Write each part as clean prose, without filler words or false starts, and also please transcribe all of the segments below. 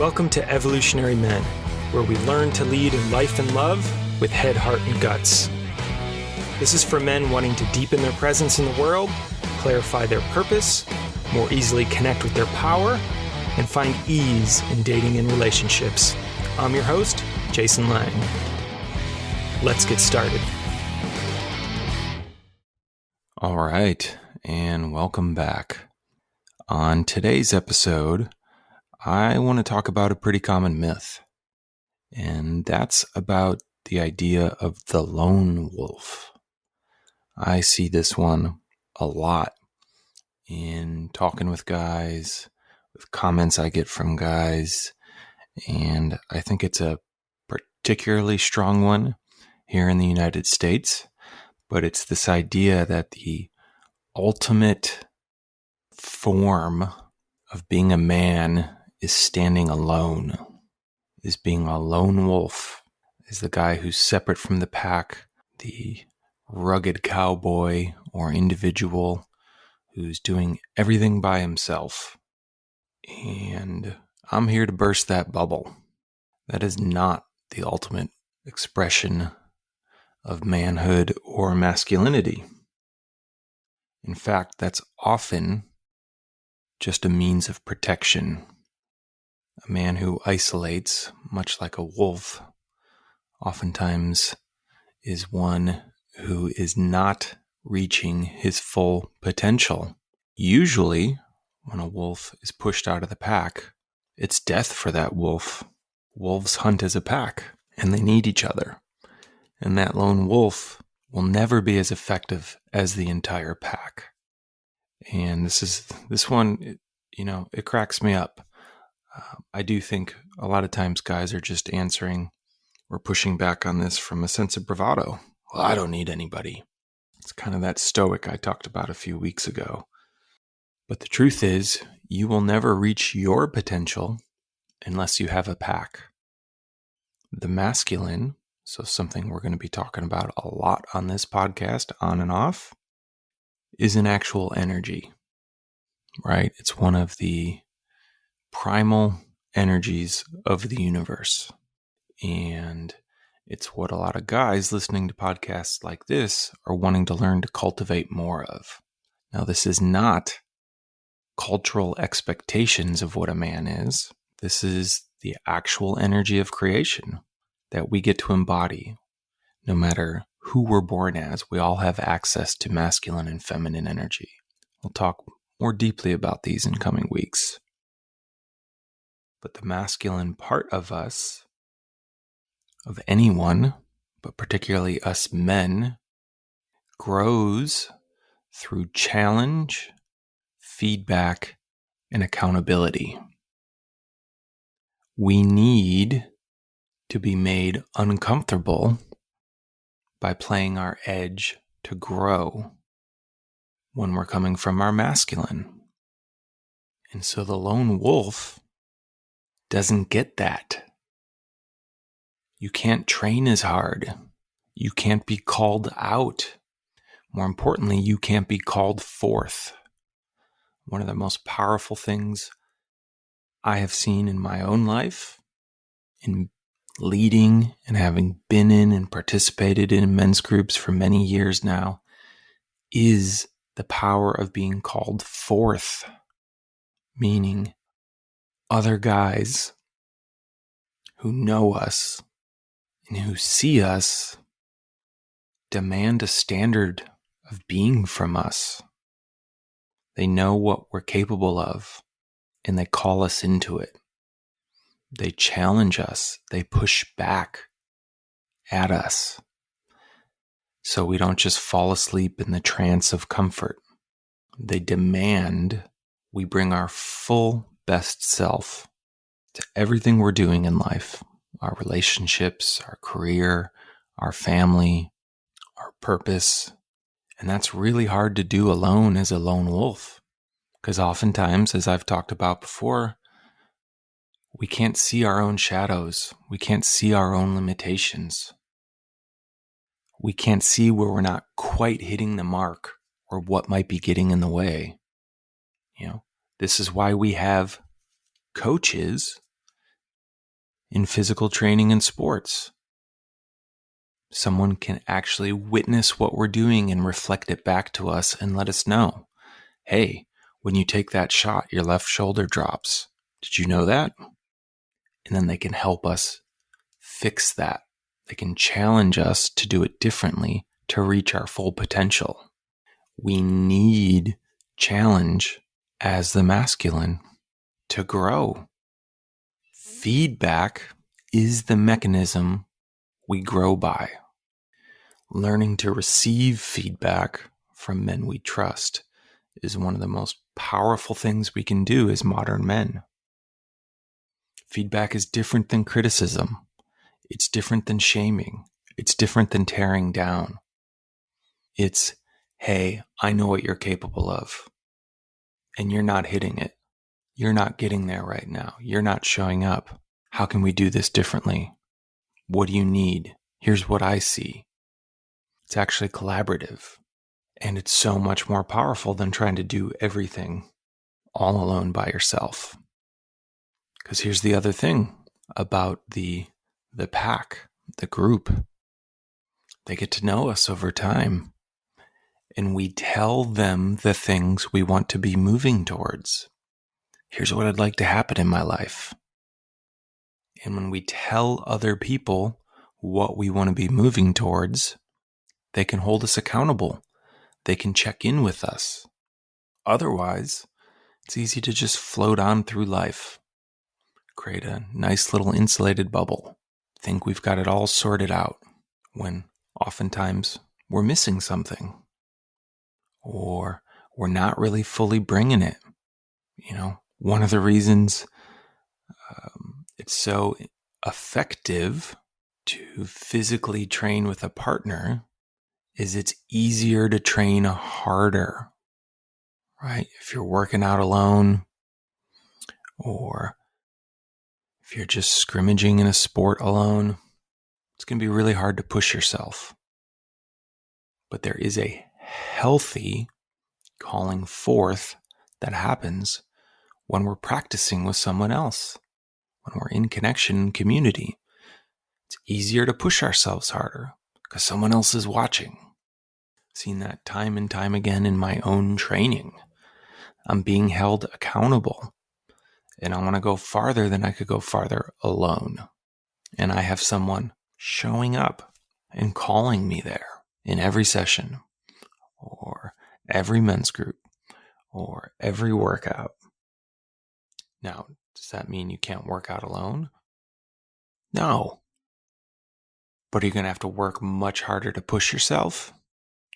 Welcome to Evolutionary Men, where we learn to lead in life and love with head, heart, and guts. This is for men wanting to deepen their presence in the world, clarify their purpose, more easily connect with their power, and find ease in dating and relationships. I'm your host, Jason Lang. Let's get started. All right, and welcome back. On today's episode, I want to talk about a pretty common myth, and that's about the idea of the lone wolf. I see this one a lot in talking with guys, with comments I get from guys, and I think it's a particularly strong one here in the United States, but it's this idea that the ultimate form of being a man is standing alone, is being a lone wolf, is the guy who's separate from the pack, the rugged cowboy or individual who's doing everything by himself. And I'm here to burst that bubble. That is not the ultimate expression of manhood or masculinity. In fact, that's often just a means of protection. A man who isolates, much like a wolf, oftentimes is one who is not reaching his full potential. Usually, when a wolf is pushed out of the pack, it's death for that wolf. Wolves hunt as a pack, and they need each other. And that lone wolf will never be as effective as the entire pack. And this one, it cracks me up. I do think a lot of times guys are just answering or pushing back on this from a sense of bravado. Well, I don't need anybody. It's kind of that stoic I talked about a few weeks ago. But the truth is, you will never reach your potential unless you have a pack. The masculine, so something we're going to be talking about a lot on this podcast, on and off, is an actual energy, right? It's one of the primal energies of the universe. And it's what a lot of guys listening to podcasts like this are wanting to learn to cultivate more of. Now, this is not cultural expectations of what a man is. This is the actual energy of creation that we get to embody. No matter who we're born as, we all have access to masculine and feminine energy. We'll talk more deeply about these in coming weeks. But the masculine part of us, of anyone, but particularly us men, grows through challenge, feedback, and accountability. We need to be made uncomfortable by playing our edge to grow when we're coming from our masculine. And so the lone wolf doesn't get that. You can't train as hard. You can't be called out. More importantly, you can't be called forth. One of the most powerful things I have seen in my own life, in leading and having been in and participated in men's groups for many years now, is the power of being called forth, meaning other guys who know us and who see us demand a standard of being from us. They know what we're capable of, and they call us into it. They challenge us. They push back at us, so we don't just fall asleep in the trance of comfort. They demand we bring our full best self to everything we're doing in life, our relationships, our career, our family, our purpose. And that's really hard to do alone as a lone wolf, because oftentimes, as I've talked about before, we can't see our own shadows. We can't see our own limitations. We can't see where we're not quite hitting the mark or what might be getting in the way. This is why we have coaches in physical training and sports. Someone can actually witness what we're doing and reflect it back to us and let us know, hey, when you take that shot, your left shoulder drops. Did you know that? And then they can help us fix that. They can challenge us to do it differently to reach our full potential. We need challenge as the masculine to grow. Feedback is the mechanism we grow by. Learning to receive feedback from men we trust is one of the most powerful things we can do as modern men. Feedback is different than criticism. It's different than shaming. It's different than tearing down. It's, hey, I know what you're capable of, and you're not hitting it. You're not getting there right now. You're not showing up. How can we do this differently? What do you need? Here's what I see. It's actually collaborative, and it's so much more powerful than trying to do everything all alone by yourself. Because here's the other thing about the pack, the group. They get to know us over time, and we tell them the things we want to be moving towards. Here's what I'd like to happen in my life. And when we tell other people what we want to be moving towards, they can hold us accountable. They can check in with us. Otherwise, it's easy to just float on through life, create a nice little insulated bubble, think we've got it all sorted out, when oftentimes we're missing something, or we're not really fully bringing it. One of the reasons it's so effective to physically train with a partner is it's easier to train harder, right? If you're working out alone, or if you're just scrimmaging in a sport alone, it's going to be really hard to push yourself. But there is a healthy calling forth that happens when we're practicing with someone else, when we're in connection and community. It's easier to push ourselves harder because someone else is watching. I've seen that time and time again in my own training. I'm being held accountable, and I want to go farther than I could go farther alone. And I have someone showing up and calling me there in every session, or every men's group, or every workout. Now, does that mean you can't work out alone? No. But are you going to have to work much harder to push yourself?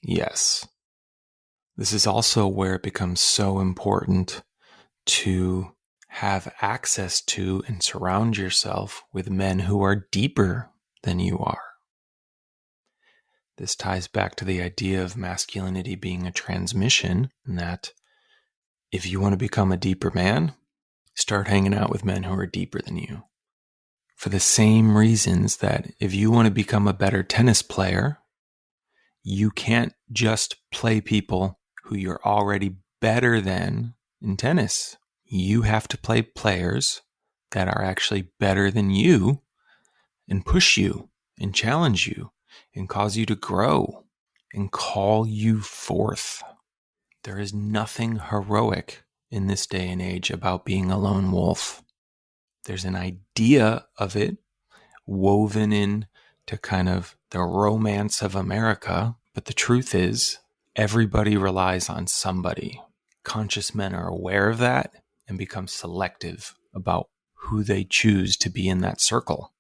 Yes. This is also where it becomes so important to have access to and surround yourself with men who are deeper than you are. This ties back to the idea of masculinity being a transmission, and that if you want to become a deeper man, start hanging out with men who are deeper than you. For the same reasons that if you want to become a better tennis player, you can't just play people who you're already better than in tennis. You have to play players that are actually better than you and push you and challenge you and cause you to grow and call you forth. There is nothing heroic in this day and age about being a lone wolf. There's an idea of it woven in to kind of the romance of America, but the truth is everybody relies on somebody. Conscious men are aware of that and become selective about who they choose to be in that circle.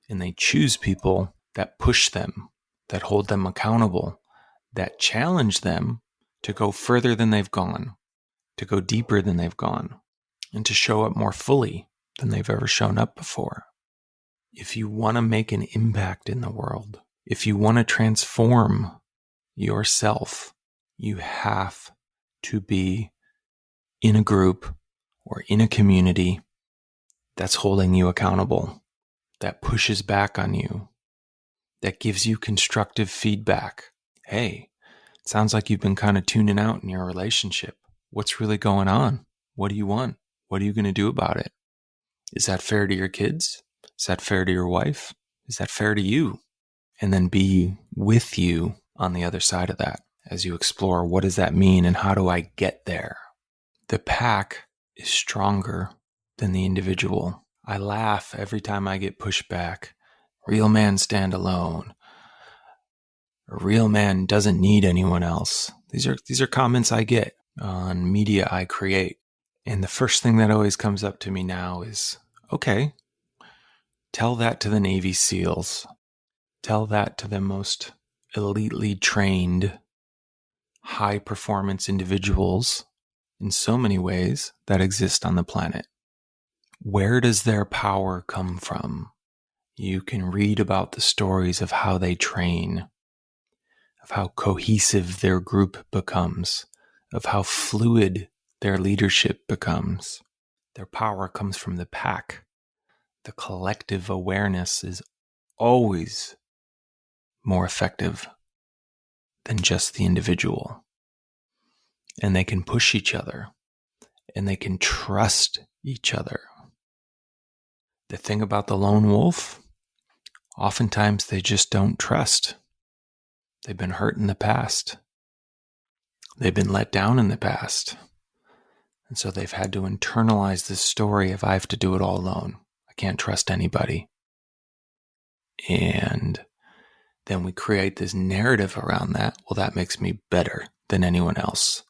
And they choose people that push them, that hold them accountable, that challenge them to go further than they've gone, to go deeper than they've gone, and to show up more fully than they've ever shown up before. If you want to make an impact in the world, if you want to transform yourself, you have to be in a group or in a community that's holding you accountable, that pushes back on you, that gives you constructive feedback. Hey, it sounds like you've been kind of tuning out in your relationship. What's really going on? What do you want? What are you going to do about it? Is that fair to your kids? Is that fair to your wife? Is that fair to you? And then be with you on the other side of that as you explore what does that mean and how do I get there? The pack is stronger than the individual. I laugh every time I get pushed back. Real men stand alone. A real man doesn't need anyone else. These are comments I get on media I create. And the first thing that always comes up to me now is, okay, tell that to the Navy SEALs. Tell that to the most elitely trained, high-performance individuals in so many ways that exist on the planet. Where does their power come from? You can read about the stories of how they train, of how cohesive their group becomes, of how fluid their leadership becomes. Their power comes from the pack. The collective awareness is always more effective than just the individual. And they can push each other, and they can trust each other. The thing about the lone wolf, oftentimes they just don't trust. They've been hurt in the past. They've been let down in the past. And so they've had to internalize this story of I have to do it all alone. I can't trust anybody. And then we create this narrative around that. Well, that makes me better than anyone else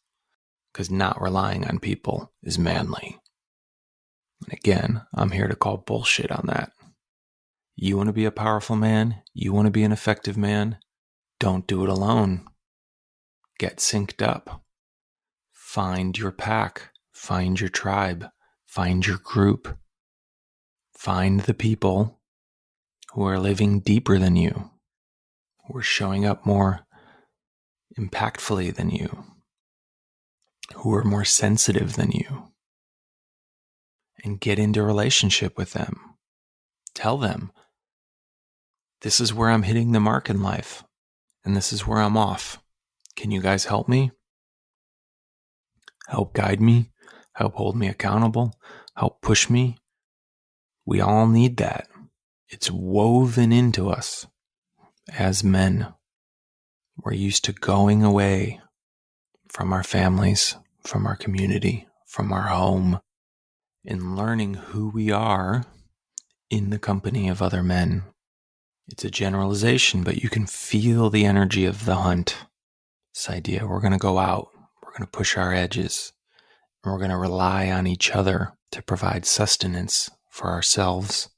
because not relying on people is manly. And again, I'm here to call bullshit on that. You want to be a powerful man? You want to be an effective man? Don't do it alone. Get synced up. Find your pack. Find your tribe. Find your group. Find the people who are living deeper than you, who are showing up more impactfully than you, who are more sensitive than you, and get into a relationship with them. Tell them, this is where I'm hitting the mark in life, and this is where I'm off. Can you guys help me? Help guide me? Help hold me accountable? Help push me? We all need that. It's woven into us as men. We're used to going away from our families, from our community, from our home, and learning who we are in the company of other men. It's a generalization, but you can feel the energy of the hunt. This idea, we're going to go out, we're going to push our edges, and we're going to rely on each other to provide sustenance for ourselves,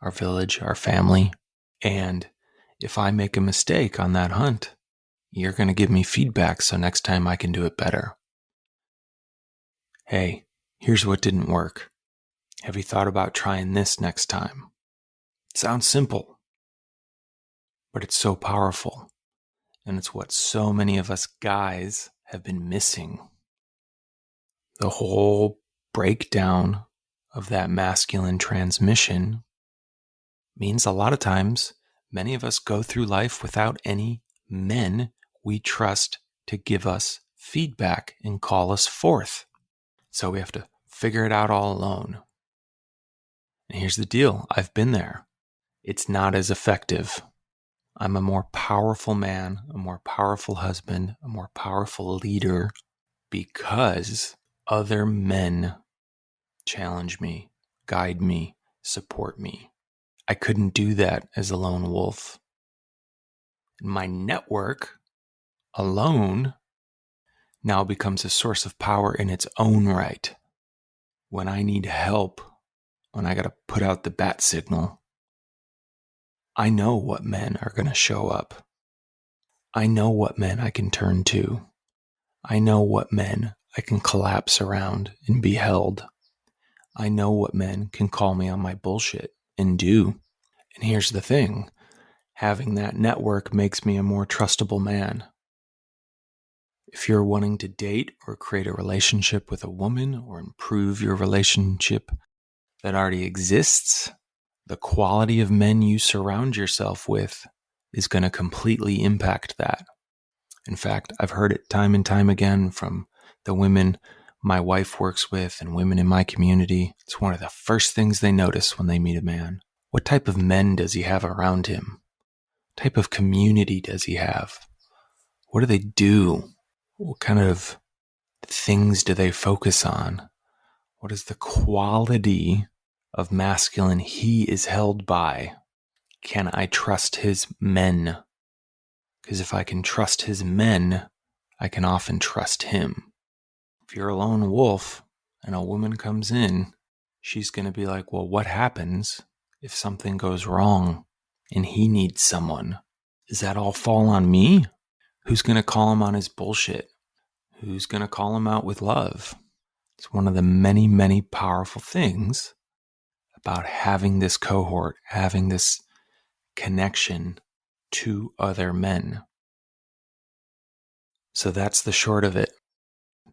our village, our family. And if I make a mistake on that hunt, you're going to give me feedback so next time I can do it better. Hey, here's what didn't work. Have you thought about trying this next time? It sounds simple, but it's so powerful. And it's what so many of us guys have been missing. The whole breakdown of that masculine transmission means a lot of times many of us go through life without any men we trust to give us feedback and call us forth. So we have to figure it out all alone. And here's the deal. I've been there. It's not as effective. I'm a more powerful man, a more powerful husband, a more powerful leader because other men challenge me, guide me, support me. I couldn't do that as a lone wolf. My network alone now becomes a source of power in its own right. When I need help, when I got to put out the bat signal, I know what men are going to show up. I know what men I can turn to. I know what men I can collapse around and be held. I know what men can call me on my bullshit and do. And here's the thing. Having that network makes me a more trustable man. If you're wanting to date or create a relationship with a woman or improve your relationship that already exists, the quality of men you surround yourself with is going to completely impact that. In fact, I've heard it time and time again from the women my wife works with and women in my community. It's one of the first things they notice when they meet a man. What type of men does he have around him? What type of community does he have? What do they do? What kind of things do they focus on? What is the quality of masculine he is held by? Can I trust his men? Because if I can trust his men, I can often trust him. If you're a lone wolf and a woman comes in, she's going to be like, well, what happens if something goes wrong and he needs someone? Does that all fall on me? Who's going to call him on his bullshit? Who's going to call him out with love? It's one of the many, many powerful things about having this cohort, having this connection to other men. So that's the short of it.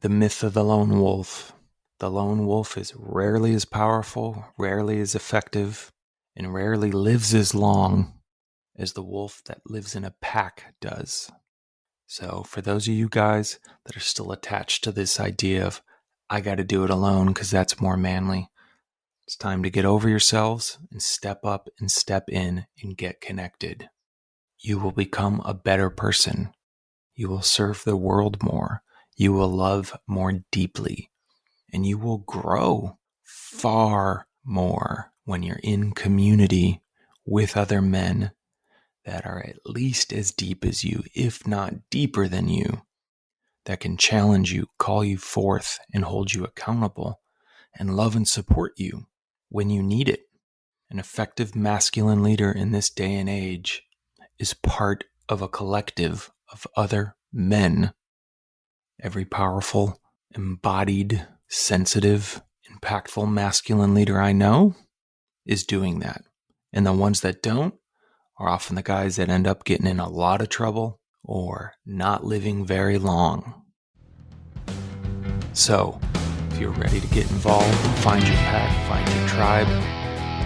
The myth of the lone wolf. The lone wolf is rarely as powerful, rarely as effective, and rarely lives as long as the wolf that lives in a pack does. So for those of you guys that are still attached to this idea of, I got to do it alone because that's more manly, it's time to get over yourselves and step up and step in and get connected. You will become a better person. You will serve the world more. You will love more deeply. And you will grow far more when you're in community with other men that are at least as deep as you, if not deeper than you, that can challenge you, call you forth, and hold you accountable, and love and support you when you need it. An effective masculine leader in this day and age is part of a collective of other men. Every powerful, embodied, sensitive, impactful masculine leader I know is doing that. And the ones that don't are often the guys that end up getting in a lot of trouble or not living very long. So, if you're ready to get involved, find your pack, find your tribe,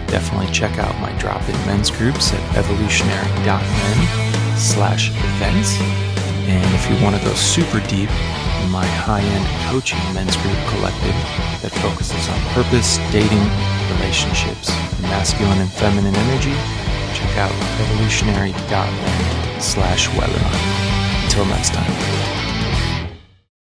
definitely check out my drop-in men's groups at evolutionary.men/events. And if you want to go super deep, my high-end coaching men's group collective that focuses on purpose, dating, relationships, masculine and feminine energy, check out evolutionary.men/webinar. Until next time.